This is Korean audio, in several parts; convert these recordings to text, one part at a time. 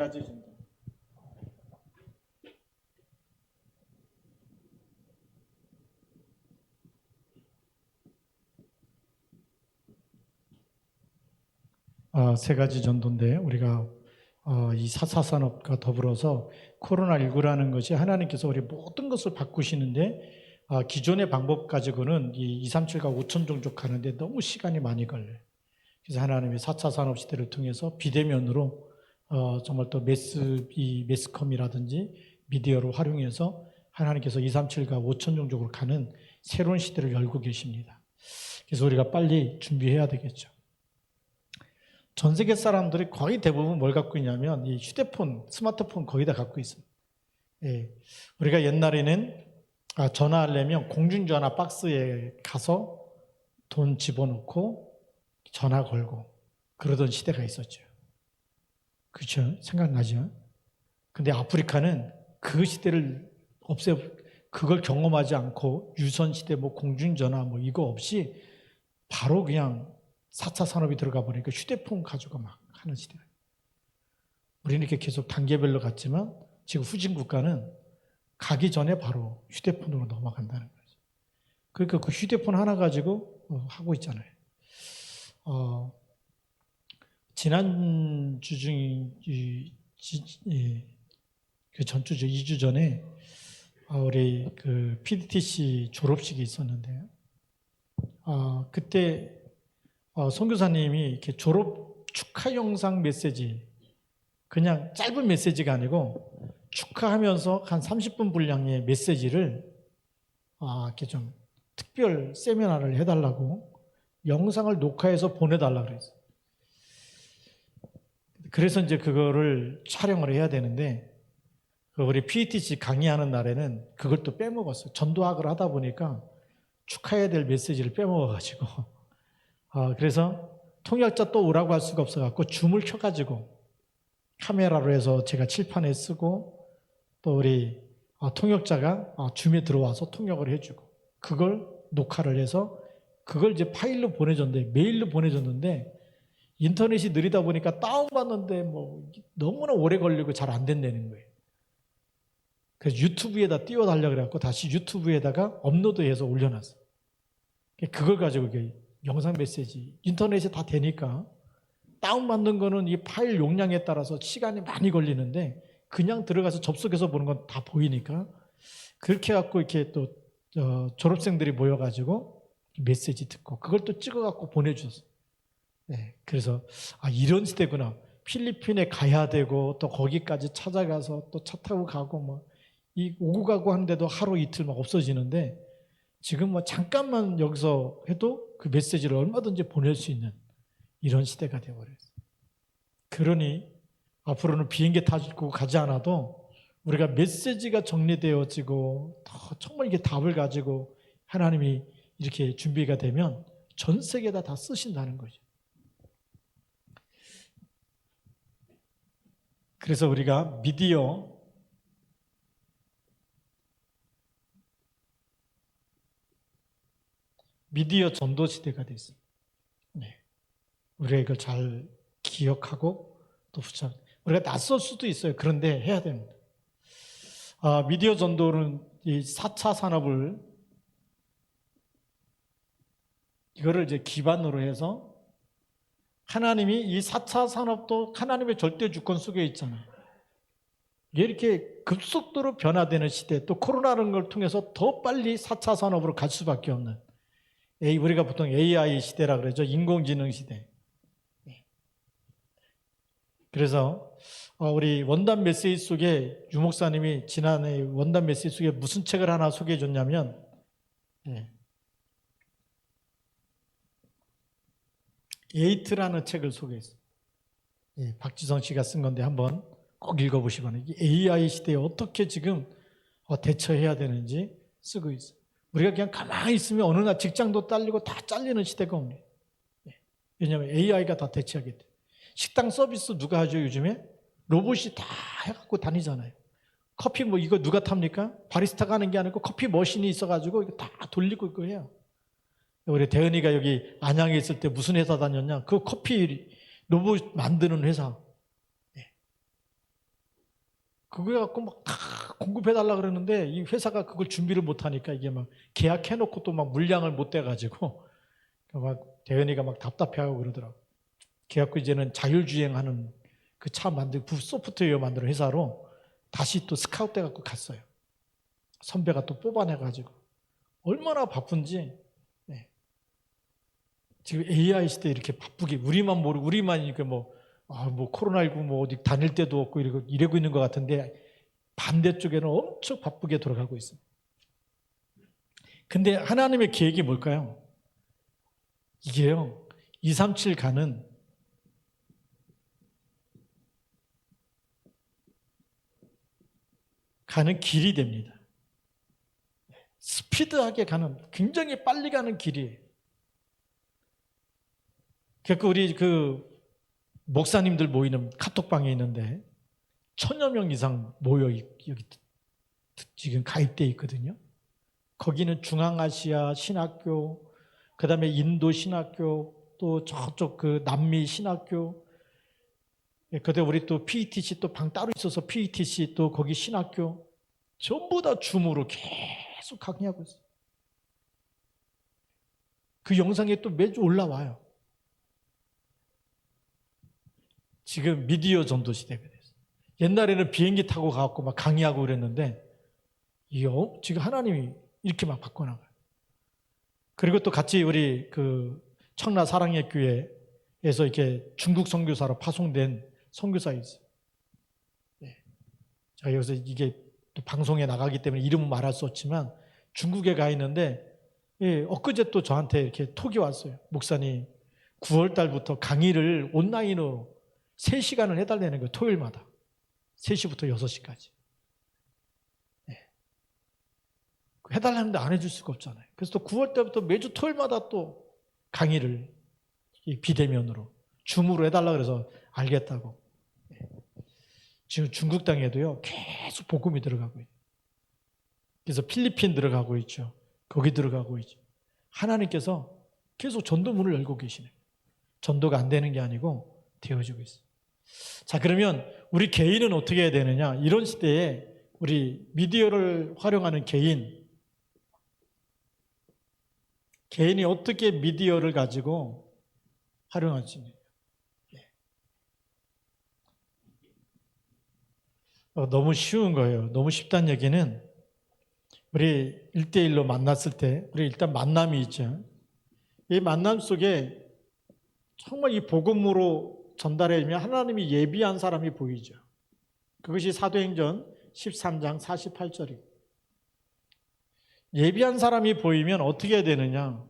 가지신다. 세 가지 전도인데 우리가 이 4차 산업과 더불어서 코로나19라는 것이 하나님께서 우리 모든 것을 바꾸시는데 기존의 방법 가지고는 이 237과 5천 종족 하는데 너무 시간이 많이 걸려요. 그래서 하나님이 4차 산업 시대를 통해서 비대면으로 정말 또 매스컴이라든지 미디어를 활용해서 하나님께서 237과 5천 종족으로 가는 새로운 시대를 열고 계십니다. 그래서 우리가 빨리 준비해야 되겠죠. 전 세계 사람들이 거의 대부분 뭘 갖고 있냐면 이 휴대폰, 스마트폰 거의 다 갖고 있습니다. 예. 우리가 옛날에는 전화하려면 공중전화 박스에 가서 돈 집어넣고 전화 걸고 그러던 시대가 있었죠. 그렇죠? 생각나죠? 근데 아프리카는 그 시대를 그걸 경험하지 않고 유선시대 공중전화 이거 없이 바로 그냥 4차 산업이 들어가 보니까 휴대폰 가지고 막 하는 시대예요. 우리는 이렇게 계속 단계별로 갔지만 지금 후진 국가는 가기 전에 바로 휴대폰으로 넘어간다는 거죠. 그러니까 그 휴대폰 하나 가지고 하고 있잖아요. 지난주 그 전주죠. 2주 전에 우리 그 PDTC 졸업식이 있었는데요. 그때 선교사님이 이렇게 졸업 축하 영상 메시지, 그냥 짧은 메시지가 아니고 축하하면서 한 30분 분량의 메시지를 이렇게 좀 특별 세미나를 해달라고 영상을 녹화해서 보내달라고 그랬어요. 그래서 이제 그거를 촬영을 해야 되는데 우리 PETC 강의하는 날에는 그걸 또 빼먹었어요. 전도학을 하다 보니까 축하해야 될 메시지를 빼먹어가지고 그래서 통역자 또 오라고 할 수가 없어갖고 줌을 켜가지고 카메라로 해서 제가 칠판에 쓰고 또 우리 통역자가 줌에 들어와서 통역을 해주고 그걸 녹화를 해서 그걸 이제 파일로 보내줬는데 메일로 보내줬는데 인터넷이 느리다 보니까 다운받는데 너무나 오래 걸리고 잘 안 된다는 거예요. 그래서 유튜브에다 띄워달라 그래갖고 다시 유튜브에다가 업로드해서 올려놨어요. 그걸 가지고 영상 메시지 인터넷에 다 되니까 다운받는 거는 이 파일 용량에 따라서 시간이 많이 걸리는데 그냥 들어가서 접속해서 보는 건 다 보이니까 그렇게 해갖고 이렇게 또 졸업생들이 모여가지고 메시지 듣고 그걸 또 찍어갖고 보내주셨어요. 네, 그래서 이런 시대구나. 필리핀에 가야 되고 또 거기까지 찾아가서 또 차 타고 가고 이 오고 가고 하는데도 하루 이틀 없어지는데 지금 잠깐만 여기서 해도 그 메시지를 얼마든지 보낼 수 있는 이런 시대가 되어버렸어요. 그러니 앞으로는 비행기 타고 가지 않아도 우리가 메시지가 정리되어지고 정말 이게 답을 가지고 하나님이 이렇게 준비가 되면 전 세계에다 다 쓰신다는 거죠. 그래서 우리가 미디어 전도 시대가 됐어요. 네. 우리가 이걸 잘 기억하고 또 붙잡. 우리가 낯설 수도 있어요. 그런데 해야 됩니다. 미디어 전도는 이 4차 산업을 이거를 이제 기반으로 해서 하나님이 이 4차 산업도 하나님의 절대 주권 속에 있잖아요. 이렇게 급속도로 변화되는 시대, 또 코로나라는 걸 통해서 더 빨리 4차 산업으로 갈 수밖에 없는 우리가 보통 AI 시대라 그러죠. 인공지능 시대. 그래서 우리 원단 메시지 속에 유 목사님이 지난해 원단 메시지 속에 무슨 책을 하나 소개해 줬냐면 에이트라는 책을 소개했어요. 박지성 씨가 쓴 건데 한번 꼭 읽어보시면 AI 시대에 어떻게 지금 대처해야 되는지 쓰고 있어요. 우리가 그냥 가만히 있으면 어느 날 직장도 딸리고 다 잘리는 시대가 옵니다. 왜냐하면 AI가 다 대체하게 돼요. 식당 서비스 누가 하죠 요즘에? 로봇이 다 해갖고 다니잖아요. 커피 이거 누가 탑니까? 바리스타가 하는 게 아니고 커피 머신이 있어가지고 이거 다 돌리고 있고 해요. 우리 대은이가 여기 안양에 있을 때 무슨 회사 다녔냐? 그 커피 로봇 만드는 회사. 그거 갖고 막 다 공급해달라 그러는데 이 회사가 그걸 준비를 못하니까 이게 막 계약해놓고 또 막 물량을 못 대가지고 막 대현이가 막 답답해하고 그러더라고. 그래갖고 이제는 자율주행하는 그 차 소프트웨어 만드는 회사로 다시 또 스카우트 돼갖고 갔어요. 선배가 또 뽑아내가지고 얼마나 바쁜지. 네. 지금 AI 시대 이렇게 바쁘게 우리만 모르고 우리만 이렇게 뭐 코로나19 뭐 어디 다닐 데도 없고 이러고 있는 것 같은데 반대쪽에는 엄청 바쁘게 돌아가고 있습니다. 근데 하나님의 계획이 뭘까요? 이게요, 237 가는 길이 됩니다. 스피드하게 가는, 굉장히 빨리 가는 길이에요. 그러니까 우리 목사님들 모이는 카톡방에 있는데 1000여 명 이상 모여 여기 지금 가입되어 있거든요. 거기는 중앙아시아 신학교, 그 다음에 인도 신학교, 또 저쪽 남미 신학교, 그다음에 우리 또 PETC 또 방 따로 있어서 PETC 또 거기 신학교 전부 다 줌으로 계속 강의하고 있어요. 그 영상이 또 매주 올라와요. 지금 미디어 전도 시대가 됐어요. 옛날에는 비행기 타고 가고 막 강의하고 그랬는데 지금 하나님이 이렇게 막 바꿔나가요. 그리고 또 같이 우리 청라 사랑의 교회에서 이렇게 중국 선교사로 파송된 선교사 있어요. 네. 제가 여기서 이게 또 방송에 나가기 때문에 이름은 말할 수 없지만 중국에 가 있는데 엊그제 또 저한테 이렇게 톡이 왔어요. 목사님 9월 달부터 강의를 온라인으로 3시간을 해달라는 거예요. 토요일마다 3시부터 6시까지. 네. 해달라는데 안 해줄 수가 없잖아요. 그래서 또 9월 때부터 매주 토요일마다 또 강의를 비대면으로 줌으로 해달라 그래서 알겠다고. 네. 지금 중국 땅에도요 계속 복음이 들어가고 있어요. 그래서 필리핀 들어가고 있죠. 거기 들어가고 있죠. 하나님께서 계속 전도문을 열고 계시네요. 전도가 안 되는 게 아니고 되어지고 있어요. 자, 그러면 우리 개인은 어떻게 해야 되느냐? 이런 시대에 우리 미디어를 활용하는 개인이 어떻게 미디어를 가지고 활용할 수 있느냐? 너무 쉬운 거예요. 너무 쉽다는 얘기는 우리 1대1로 만났을 때 우리 일단 만남이 있죠. 이 만남 속에 정말 이 복음으로 전달해주면 하나님이 예비한 사람이 보이죠. 그것이 사도행전 13장 48절이에요. 예비한 사람이 보이면 어떻게 해야 되느냐?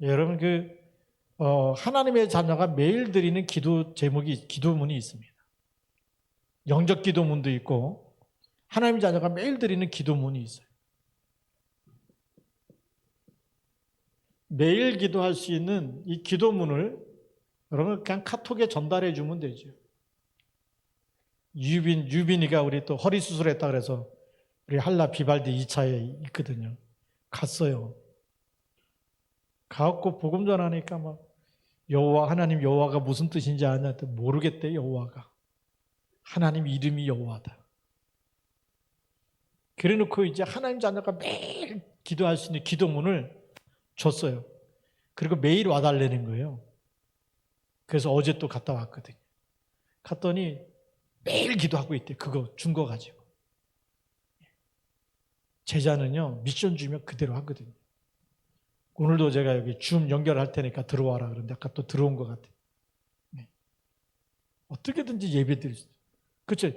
여러분 하나님의 자녀가 매일 드리는 기도문이 있습니다. 영적 기도문도 있고 하나님의 자녀가 매일 드리는 기도문이 있어요. 매일 기도할 수 있는 이 기도문을 여러분 그냥 카톡에 전달해 주면 되죠. 유빈이가 우리 또 허리 수술했다 그래서 우리 한라 비발디 2차에 있거든요. 갔어요. 가갖고 복음 전하니까 막 하나님 여호와가 무슨 뜻인지 아냐? 모르겠대. 여호와가 하나님 이름이 여호와다. 그래놓고 이제 하나님 자녀가 매일 기도할 수 있는 기도문을 줬어요. 그리고 매일 와달라는 거예요. 그래서 어제 또 갔다 왔거든요. 갔더니 매일 기도하고 있대. 그거 준 거 가지고. 제자는요 미션 주면 그대로 하거든요. 오늘도 제가 여기 줌 연결할 테니까 들어와라 그러는데 아까 또 들어온 것 같아요. 네. 어떻게든지 예배 드릴 수 있어요. 그렇죠.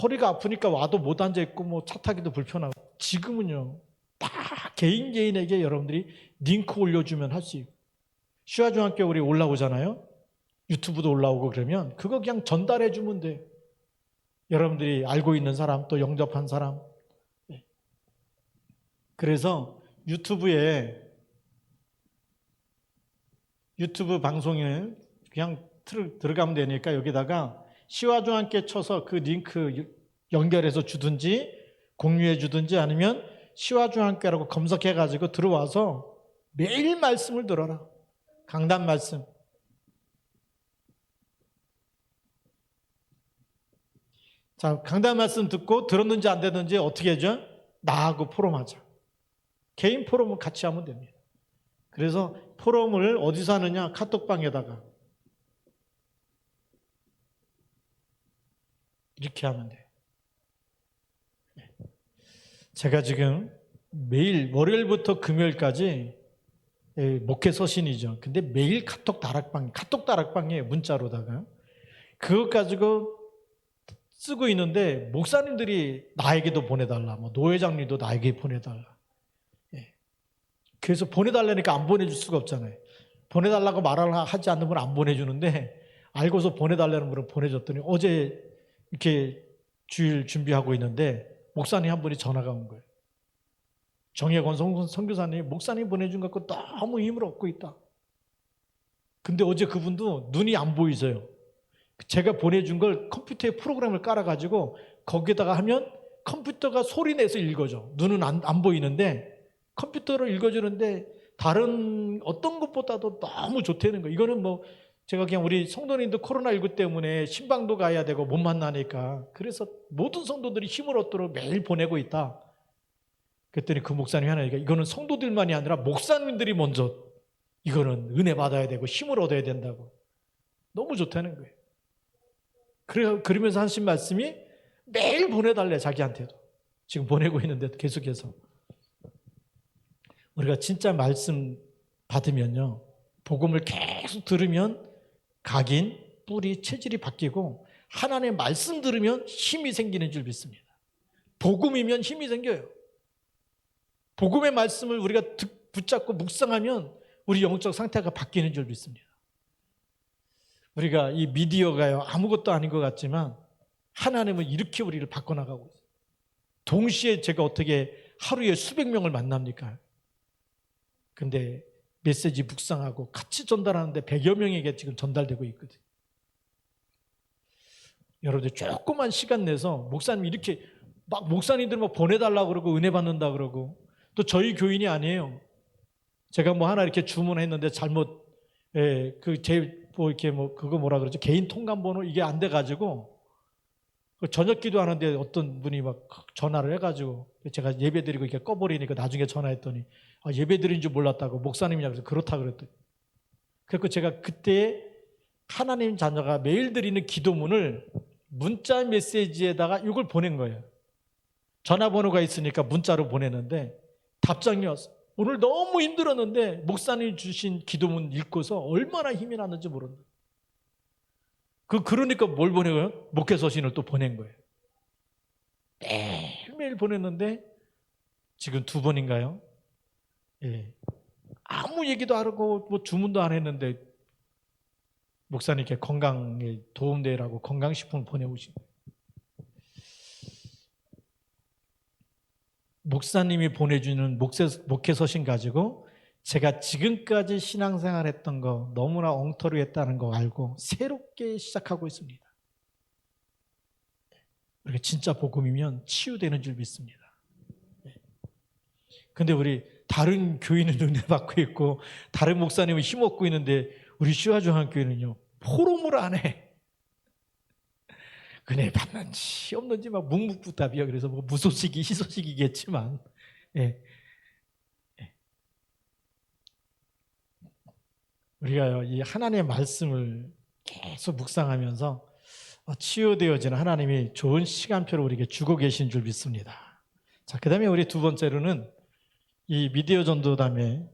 허리가 아프니까 와도 못 앉아있고 뭐 차 타기도 불편하고. 지금은요 다 개인에게 여러분들이 링크 올려주면 할 수 있고. 시화중학교 우리 올라오잖아요. 유튜브도 올라오고 그러면 그거 그냥 전달해 주면 돼요. 여러분들이 알고 있는 사람 또 영접한 사람. 그래서 유튜브 방송에 그냥 들어가면 되니까 여기다가 시화중학교 쳐서 그 링크 연결해서 주든지 공유해 주든지 아니면 시화중학교라고 검색해 가지고 들어와서 매일 말씀을 들어라. 강단 말씀. 자, 강단 말씀 듣고 들었는지 안 됐는지 어떻게 해줘? 나하고 포럼하자. 개인 포럼은 같이 하면 됩니다. 그래서 포럼을 어디서 하느냐? 카톡방에다가 이렇게 하면 돼요. 제가 지금 매일 월요일부터 금요일까지 목회 서신이죠. 근데 매일 카톡 다락방이에요. 문자로다가. 그것 가지고 쓰고 있는데 목사님들이 나에게도 보내달라, 뭐 노회장님도 나에게 보내달라. 그래서 보내달라니까 안 보내줄 수가 없잖아요. 보내달라고 말을 하지 않는 분은 안 보내주는데 알고서 보내달라는 분은 보내줬더니 어제 이렇게 주일 준비하고 있는데 목사님 한 분이 전화가 온 거예요. 정혜권 선교사님이 목사님 보내준 것 갖고 너무 힘을 얻고 있다. 근데 어제 그분도 눈이 안 보이세요. 제가 보내준 걸 컴퓨터에 프로그램을 깔아가지고 거기에다가 하면 컴퓨터가 소리 내서 읽어줘. 눈은 안 보이는데 컴퓨터로 읽어주는데 다른 어떤 것보다도 너무 좋다는 거예요. 이거는 뭐 제가 그냥 우리 성도님도 코로나19 때문에 신방도 가야 되고 못 만나니까 그래서 모든 성도들이 힘을 얻도록 매일 보내고 있다. 그랬더니 그 목사님이 하나 얘기해. 이거는 성도들만이 아니라 목사님들이 먼저 이거는 은혜 받아야 되고 힘을 얻어야 된다고. 너무 좋다는 거예요. 그러면서 하신 말씀이 매일 보내달래, 자기한테도. 지금 보내고 있는데 계속해서. 우리가 진짜 말씀 받으면요, 복음을 계속 들으면 각인, 뿌리, 체질이 바뀌고 하나님의 말씀 들으면 힘이 생기는 줄 믿습니다. 복음이면 힘이 생겨요. 복음의 말씀을 우리가 붙잡고 묵상하면 우리 영적 상태가 바뀌는 줄 믿습니다. 우리가 이 미디어가요, 아무것도 아닌 것 같지만 하나님은 이렇게 우리를 바꿔나가고 있어요. 동시에 제가 어떻게 하루에 수백 명을 만납니까? 근데 메시지 묵상하고 같이 전달하는데 100여 명에게 지금 전달되고 있거든요. 여러분들 조그만 시간 내서 목사님 이렇게 막 목사님들 막 보내달라고 그러고 은혜 받는다 그러고 또 저희 교인이 아니에요. 제가 뭐 하나 이렇게 주문했는데 잘못 뭐 이렇게 뭐 그거 뭐라 그러죠? 개인 통관 번호 이게 안 돼가지고 저녁 기도하는데 어떤 분이 막 전화를 해가지고 제가 예배드리고 이렇게 꺼버리니까 나중에 전화했더니 예배드린 줄 몰랐다고 목사님이라고 해서 그렇다 그랬더니 그래서 제가 그때 하나님 자녀가 매일 드리는 기도문을 문자 메시지에다가 이걸 보낸 거예요. 전화번호가 있으니까 문자로 보내는데 답장이 왔어. 오늘 너무 힘들었는데 목사님 주신 기도문 읽고서 얼마나 힘이 났는지 모른다. 그러니까 뭘 보내고요? 목회 서신을 또 보낸 거예요. 매일매일 보냈는데 지금 2번인가요? 예. 아무 얘기도 안 하고 뭐 주문도 안 했는데 목사님께 건강에 도움되라고 건강식품을 보내오신 거예요. 목사님이 보내주는 목회 서신 가지고 제가 지금까지 신앙생활 했던 거 너무나 엉터리 했다는 거 알고 새롭게 시작하고 있습니다. 우리가 진짜 복음이면 치유되는 줄 믿습니다. 근데 우리 다른 교인은 은혜 받고 있고 다른 목사님은 힘없고 있는데 우리 시화중앙교회는요 포럼을 안 해. 은혜 받는지 없는지 막 묵묵부답이요. 그래서 뭐 무소식이 희소식이겠지만 우리가요 이 하나님의 말씀을 계속 묵상하면서 치유되어지는 하나님이 좋은 시간표를 우리에게 주고 계신 줄 믿습니다. 자, 그다음에 우리 2번째로는 이 미디어 전도 다음에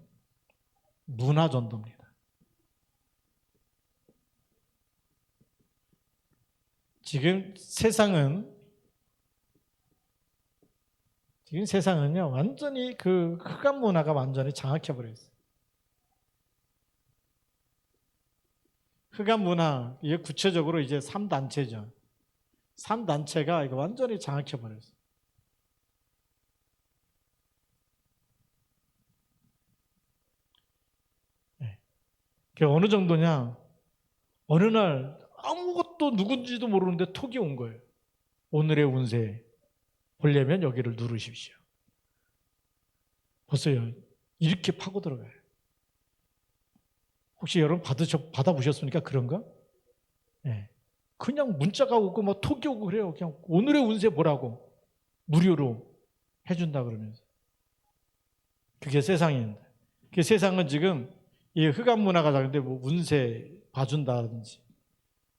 문화 전도입니다. 지금 세상은요 완전히 그 흑암 문화가 완전히 장악해 버렸어요. 흑암 문화 이게 구체적으로 이제 3단체죠. 3단체가 이거 완전히 장악해 버렸어요. 그게 어느 정도냐? 어느 날 아무것도 누군지도 모르는데 톡이 온 거예요. 오늘의 운세 보려면 여기를 누르십시오. 보세요. 이렇게 파고 들어가요. 혹시 여러분 받아보셨습니까? 그런 거? 네. 그냥 문자가 오고 뭐 톡이 오고 그래요. 그냥 오늘의 운세 보라고 무료로 해준다 그러면서. 그게 세상입니다. 그 세상은 지금 이 흑암 문화가 작은데 뭐 운세 봐준다든지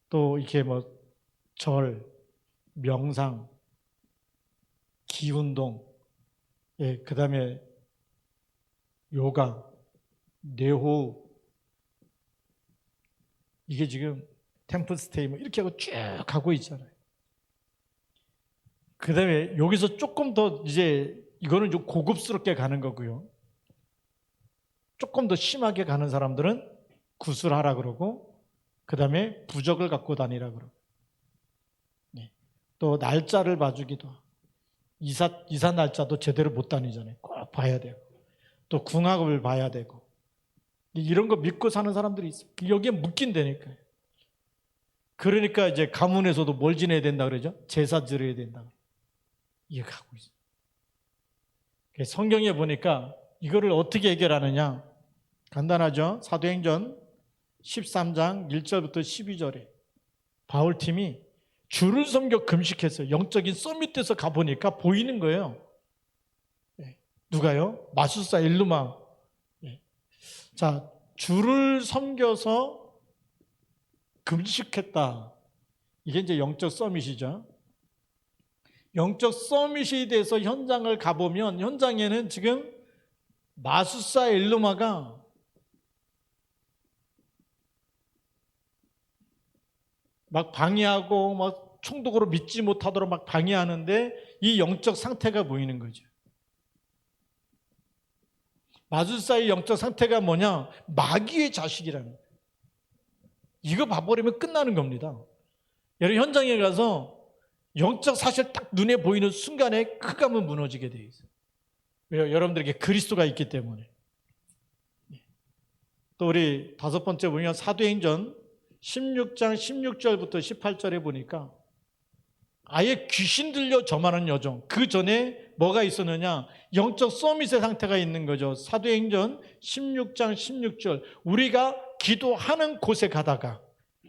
또 이렇게 뭐 절, 명상, 기운동, 예, 그 다음에 요가, 뇌호흡, 이게 지금 템플스테이 뭐 이렇게 하고 쭉 가고 있잖아요. 그 다음에 여기서 조금 더 이제 이거는 좀 고급스럽게 가는 거고요. 조금 더 심하게 가는 사람들은 구술하라 그러고 그 다음에 부적을 갖고 다니라 그러고 또 날짜를 봐주기도 하고 이사 날짜도 제대로 못 다니잖아요. 꼭 봐야 되고 또 궁합을 봐야 되고 이런 거 믿고 사는 사람들이 있어요. 여기에 묶인다니까요. 그러니까 이제 가문에서도 뭘 지내야 된다 그러죠? 제사 드려야 된다. 이게 가고 있어요. 성경에 보니까 이거를 어떻게 해결하느냐? 간단하죠? 사도행전 13장 1절부터 12절에 바울팀이 주를 섬겨 금식했어요. 영적인 서밋에서 가보니까 보이는 거예요. 누가요? 마술사 일루마. 자, 주를 섬겨서 금식했다. 이게 이제 영적 서밋이죠. 영적 서밋이 돼서 현장을 가보면 현장에는 지금 마술사 일루마가 막 방해하고 막 총독으로 믿지 못하도록 막 방해하는데 이 영적 상태가 보이는 거죠. 마술사의 영적 상태가 뭐냐? 마귀의 자식이라는 거예요. 이거 봐버리면 끝나는 겁니다. 여러분 현장에 가서 영적 사실 딱 눈에 보이는 순간에 흑암은 무너지게 돼 있어요. 왜요? 여러분들에게 그리스도가 있기 때문에. 또 우리 다섯 번째 보면 사도행전 16장 16절부터 18절에 보니까 아예 귀신 들려 점하는 여정. 그 전에 뭐가 있었느냐? 영적 서밋의 상태가 있는 거죠. 사도행전 16장 16절. 우리가 기도하는 곳에 가다가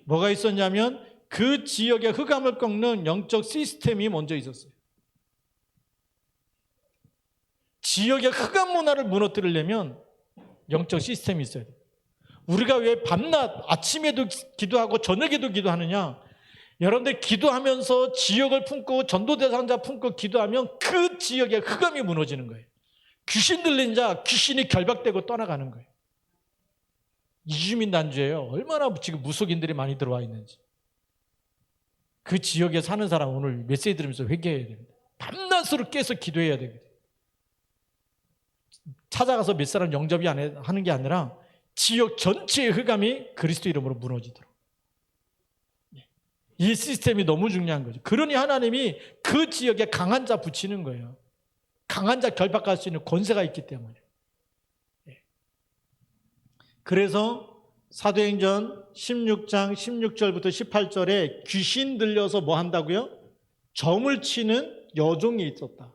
뭐가 있었냐면 그 지역의 흑암을 꺾는 영적 시스템이 먼저 있었어요. 지역의 흑암 문화를 무너뜨리려면 영적 시스템이 있어야 돼요. 우리가 왜 밤낮 아침에도 기도하고 저녁에도 기도하느냐? 여러분들 기도하면서 지역을 품고 전도 대상자 품고 기도하면 그 지역의 흑암이 무너지는 거예요. 귀신 들린 자 귀신이 결박되고 떠나가는 거예요. 이주민 단주예요. 얼마나 지금 무속인들이 많이 들어와 있는지. 그 지역에 사는 사람 오늘 메시지 들으면서 회개해야 됩니다. 밤낮으로 깨서 기도해야 됩니다. 찾아가서 몇 사람 영접이 하는 게 아니라 지역 전체의 흑암이 그리스도 이름으로 무너지도록. 이 시스템이 너무 중요한 거죠. 그러니 하나님이 그 지역에 강한 자 붙이는 거예요. 강한 자 결박할 수 있는 권세가 있기 때문에. 그래서 사도행전 16장 16절부터 18절에 귀신 들려서 뭐 한다고요? 점을 치는 여종이 있었다.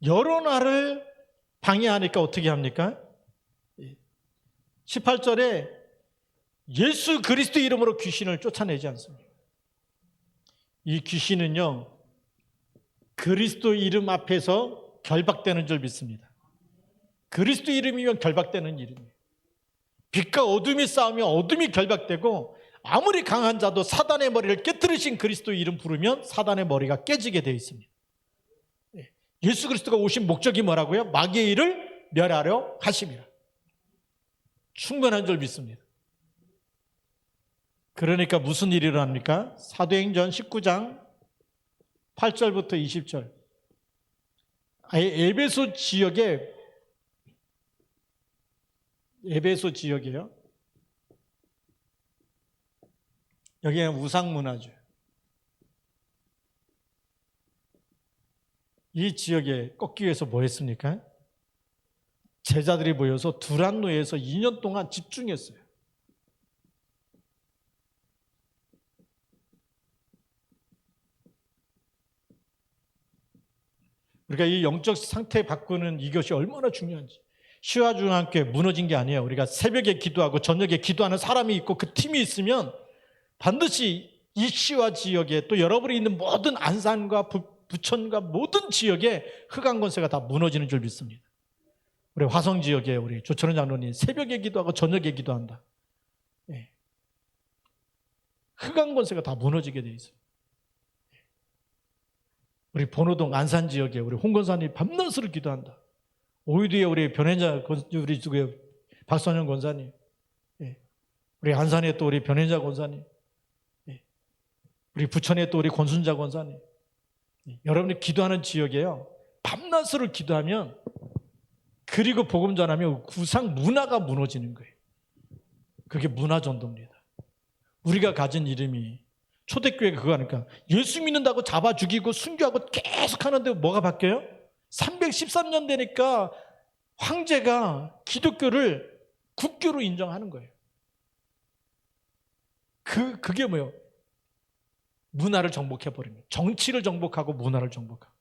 여러 날을 방해하니까 어떻게 합니까? 18절에 예수 그리스도 이름으로 귀신을 쫓아내지 않습니다. 이 귀신은요, 그리스도 이름 앞에서 결박되는 줄 믿습니다. 그리스도 이름이면 결박되는 이름이에요. 빛과 어둠이 싸우면 어둠이 결박되고 아무리 강한 자도 사단의 머리를 깨뜨리신 그리스도 이름 부르면 사단의 머리가 깨지게 되어 있습니다. 예수 그리스도가 오신 목적이 뭐라고요? 마귀의 일을 멸하려 하심이라. 충분한 줄 믿습니다. 그러니까 무슨 일이 일어납니까? 사도행전 19장 8절부터 20절. 아예 에베소 지역이에요. 여기는 우상 문화죠. 이 지역에 꺾기 위해서 뭐 했습니까? 제자들이 모여서 두란노에서 2년 동안 집중했어요. 그러니까 이 영적 상태 바꾸는 이것이 얼마나 중요한지. 시화중앙교회 무너진 게 아니에요. 우리가 새벽에 기도하고 저녁에 기도하는 사람이 있고 그 팀이 있으면 반드시 이 시화 지역에 또 여러분이 있는 모든 안산과 부천과 모든 지역에 흑암 권세가 다 무너지는 줄 믿습니다. 우리 화성 지역에 우리 조철원 장로님 새벽에 기도하고 저녁에 기도한다. 예. 흑암 권세가 다 무너지게 돼 있어요. 우리 번호동 안산 지역에 우리 홍 권사님 밤낮으로 기도한다. 오유디에 우리 변현자 우리 박선영 권사님, 예. 우리 안산에 또 우리 변현자 권사님, 예. 우리 부천에 또 우리 권순자 권사님, 예. 여러분이 기도하는 지역에요. 밤낮으로 기도하면 그리고 복음 전하면 구상 문화가 무너지는 거예요. 그게 문화 전도입니다. 우리가 가진 이름이 초대교회가 그거 하니까 예수 믿는다고 잡아 죽이고 순교하고 계속 하는데 뭐가 바뀌어요? 313년 되니까 황제가 기독교를 국교로 인정하는 거예요. 그게 뭐예요? 문화를 정복해버린 거예요. 정치를 정복하고 문화를 정복하고.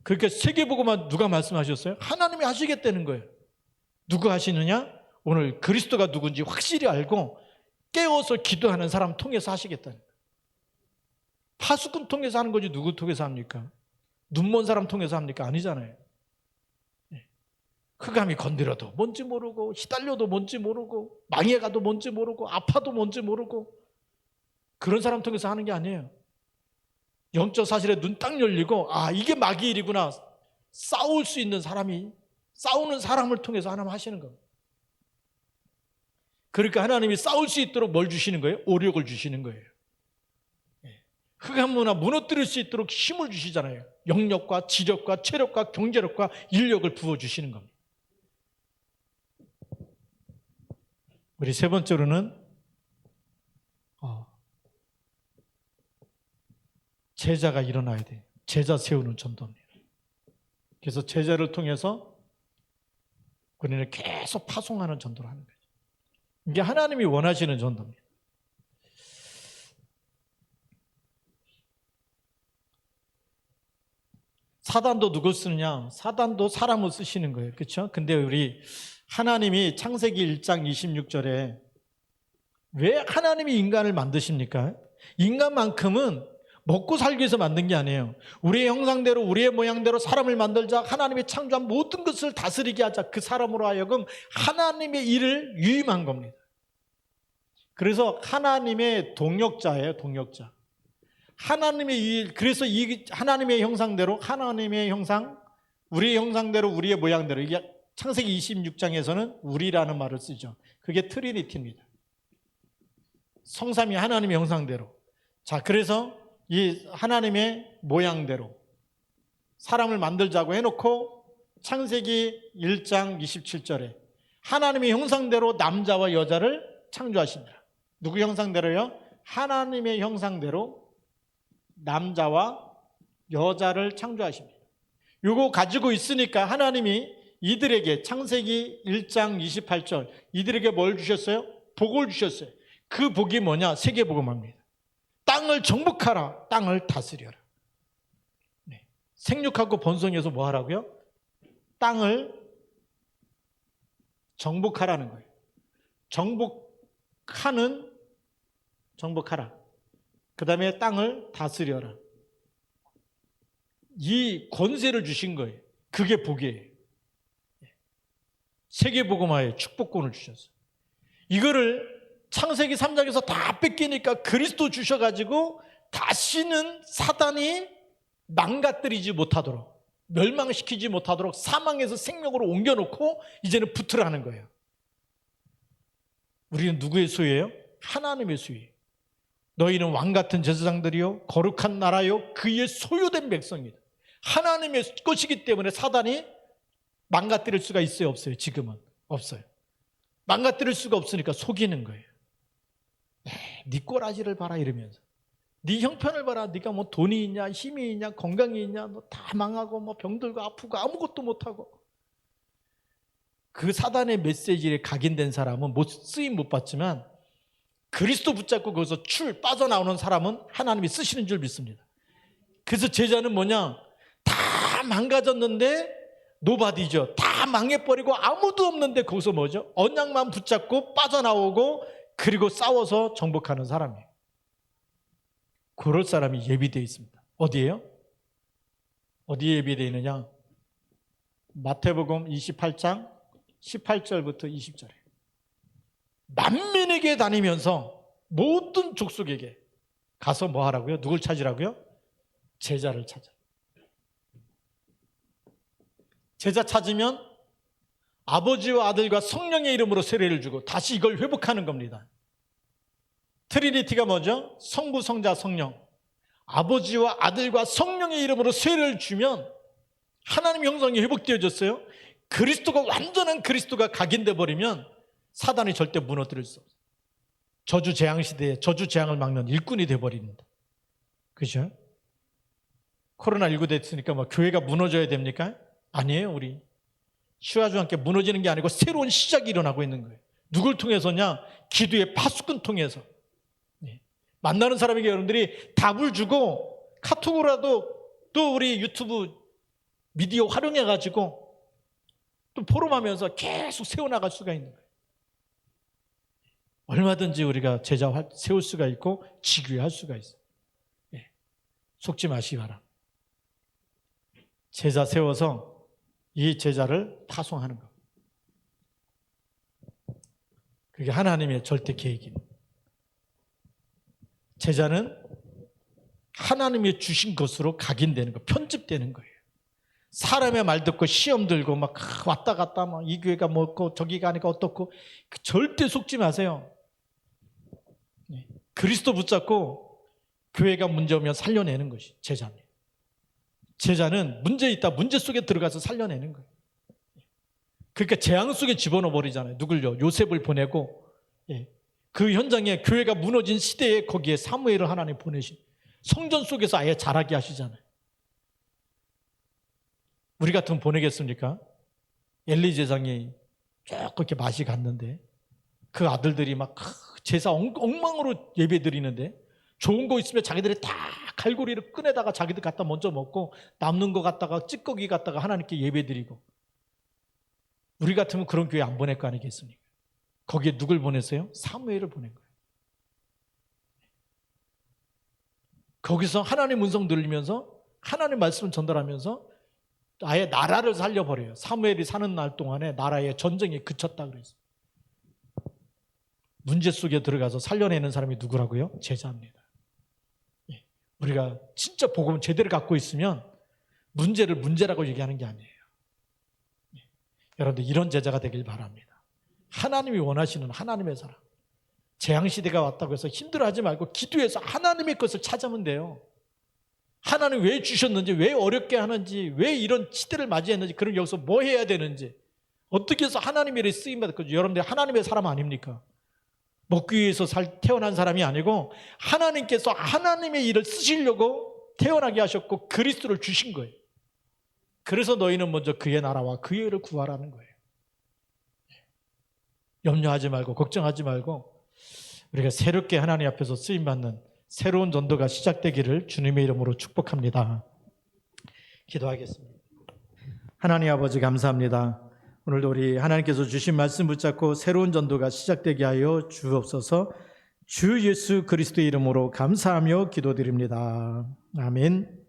그러니까 세계복음만 누가 말씀하셨어요? 하나님이 하시겠다는 거예요. 누가 하시느냐? 오늘 그리스도가 누군지 확실히 알고 깨워서 기도하는 사람 통해서 하시겠다는 거예요. 파수꾼 통해서 하는 거지 누구 통해서 합니까? 눈먼 사람 통해서 합니까? 아니잖아요. 흑암이 건드려도 뭔지 모르고 시달려도 뭔지 모르고 망해가도 뭔지 모르고 아파도 뭔지 모르고 그런 사람 통해서 하는 게 아니에요. 영적 사실에 눈 딱 열리고 아 이게 마귀 일이구나. 싸울 수 있는 사람이 싸우는 사람을 통해서 하나님 하시는 겁니다. 그러니까 하나님이 싸울 수 있도록 뭘 주시는 거예요? 오력을 주시는 거예요. 흑암 문화 무너뜨릴 수 있도록 힘을 주시잖아요. 영력과 지력과 체력과 경제력과 인력을 부어주시는 겁니다. 우리 세 번째로는 제자가 일어나야 돼요. 제자 세우는 전도입니다. 그래서 제자를 통해서 우리는 계속 파송하는 전도를 하는 거죠. 이게 하나님이 원하시는 전도입니다. 사단도 누굴 쓰느냐? 사단도 사람을 쓰시는 거예요. 그렇죠? 근데 우리 하나님이 창세기 1장 26절에 왜 하나님이 인간을 만드십니까? 인간만큼은 먹고 살기 위해서 만든 게 아니에요. 우리의 형상대로 우리의 모양대로 사람을 만들자. 하나님이 창조한 모든 것을 다스리게 하자. 그 사람으로 하여금 하나님의 일을 위임한 겁니다. 그래서 하나님의 동역자예요. 동역자. 하나님의 일, 그래서 이 하나님의 형상대로 하나님의 형상, 우리의 형상대로 우리의 모양대로, 이게 창세기 26장에서는 우리라는 말을 쓰죠. 그게 트리니티입니다. 성삼위 하나님의 형상대로. 자, 그래서 이 하나님의 모양대로 사람을 만들자고 해놓고 창세기 1장 27절에 하나님의 형상대로 남자와 여자를 창조하십니다. 누구 형상대로요? 하나님의 형상대로 남자와 여자를 창조하십니다. 이거 가지고 있으니까 하나님이 이들에게 창세기 1장 28절 이들에게 뭘 주셨어요? 복을 주셨어요. 그 복이 뭐냐? 세계복음합니다. 땅을 정복하라. 땅을 다스려라. 네. 생육하고 번성해서 뭐 하라고요? 땅을 정복하라는 거예요. 정복하라. 그 다음에 땅을 다스려라. 이 권세를 주신 거예요. 그게 복이에요. 세계복음화의 축복권을 주셨어요. 이거를 창세기 3장에서 다 뺏기니까 그리스도 주셔가지고 다시는 사단이 망가뜨리지 못하도록, 멸망시키지 못하도록 사망에서 생명으로 옮겨놓고 이제는 붙으라는 거예요. 우리는 누구의 소유예요? 하나님의 소유예요. 너희는 왕같은 제사장들이요 거룩한 나라요 그의 소유된 백성이다. 하나님의 것이기 때문에 사단이 망가뜨릴 수가 있어요? 없어요? 지금은 없어요. 망가뜨릴 수가 없으니까 속이는 거예요. 네 꼬라지를 봐라 이러면서 네 형편을 봐라. 네가 뭐 돈이 있냐 힘이 있냐 건강이 있냐 너 다 망하고 뭐 병들고 아프고 아무것도 못하고. 그 사단의 메시지에 각인된 사람은 쓰임 못 받지만 그리스도 붙잡고 거기서 빠져나오는 사람은 하나님이 쓰시는 줄 믿습니다. 그래서 제자는 뭐냐? 다 망가졌는데 노바디죠. 다 망해버리고 아무도 없는데 거기서 뭐죠? 언약만 붙잡고 빠져나오고 그리고 싸워서 정복하는 사람이에요. 그럴 사람이 예비되어 있습니다. 어디에요? 어디에 예비되어 있느냐? 마태복음 28장 18절부터 20절에 만민에게 다니면서 모든 족속에게 가서 뭐 하라고요? 누굴 찾으라고요? 제자를 찾아. 제자 찾으면 아버지와 아들과 성령의 이름으로 세례를 주고 다시 이걸 회복하는 겁니다. 트리니티가 뭐죠? 성부, 성자, 성령. 아버지와 아들과 성령의 이름으로 세례를 주면 하나님 형상이 회복되어졌어요. 그리스도가 완전한 그리스도가 각인돼 버리면 사단이 절대 무너뜨릴 수 없어요. 저주 재앙 시대에 저주 재앙을 막는 일꾼이 돼 버립니다. 그죠? 코로나19 됐으니까 뭐 교회가 무너져야 됩니까? 아니에요. 우리 시와주와 함께 무너지는 게 아니고 새로운 시작이 일어나고 있는 거예요. 누굴 통해서냐? 기도의 파수꾼 통해서. 만나는 사람에게 여러분들이 답을 주고 카톡으로라도 또 우리 유튜브 미디어 활용해가지고 또 포럼하면서 계속 세워나갈 수가 있는 거예요. 얼마든지 우리가 제자 세울 수가 있고 지교할 수가 있어요. 속지 마시기 바랍니다. 제자 세워서 이 제자를 파송하는 것. 그게 하나님의 절대 계획입니다. 제자는 하나님이 주신 것으로 각인되는 거, 편집되는 거예요. 사람의 말 듣고 시험 들고 막 왔다 갔다 막 이 교회가 뭐고 저기 가니까 어떻고 절대 속지 마세요. 그리스도 붙잡고 교회가 문제 오면 살려내는 것이 제자입니다. 제자는 문제 있다 문제 속에 들어가서 살려내는 거예요. 그러니까 재앙 속에 집어넣어 버리잖아요. 누굴요? 요셉을 보내고 그 현장에 교회가 무너진 시대에 거기에 사무엘을 하나님 보내신 성전 속에서 아예 자라게 하시잖아요. 우리 같으면 보내겠습니까? 엘리 제사장이 쭉 그렇게 맛이 갔는데 그 아들들이 막 제사 엉망으로 예배 드리는데 좋은 거 있으면 자기들이 다 갈고리를 꺼내다가 자기들 갖다 먼저 먹고 남는 거 갖다가 찌꺼기 갖다가 하나님께 예배 드리고 우리 같으면 그런 교회 안 보낼 거 아니겠습니까? 거기에 누굴 보냈어요? 사무엘을 보낸 거예요. 거기서 하나님 음성 들리면서 하나님 말씀을 전달하면서 아예 나라를 살려버려요. 사무엘이 사는 날 동안에 나라의 전쟁이 그쳤다 그랬어요. 문제 속에 들어가서 살려내는 사람이 누구라고요? 제자입니다. 우리가 진짜 복음을 제대로 갖고 있으면 문제를 문제라고 얘기하는 게 아니에요. 여러분들 이런 제자가 되길 바랍니다. 하나님이 원하시는 하나님의 사람. 재앙시대가 왔다고 해서 힘들어하지 말고 기도해서 하나님의 것을 찾으면 돼요. 하나님 왜 주셨는지, 왜 어렵게 하는지, 왜 이런 시대를 맞이했는지, 그럼 여기서 뭐 해야 되는지, 어떻게 해서 하나님의 일에 쓰임받을 건지. 여러분들 하나님의 사람 아닙니까? 먹기 위해서 태어난 사람이 아니고 하나님께서 하나님의 일을 쓰시려고 태어나게 하셨고 그리스도를 주신 거예요. 그래서 너희는 먼저 그의 나라와 그의 의를 구하라는 거예요. 염려하지 말고 걱정하지 말고 우리가 새롭게 하나님 앞에서 쓰임받는 새로운 전도가 시작되기를 주님의 이름으로 축복합니다. 기도하겠습니다. 하나님 아버지 감사합니다. 오늘도 우리 하나님께서 주신 말씀 붙잡고 새로운 전도가 시작되게 하여 주옵소서. 주 예수 그리스도의 이름으로 감사하며 기도드립니다. 아멘.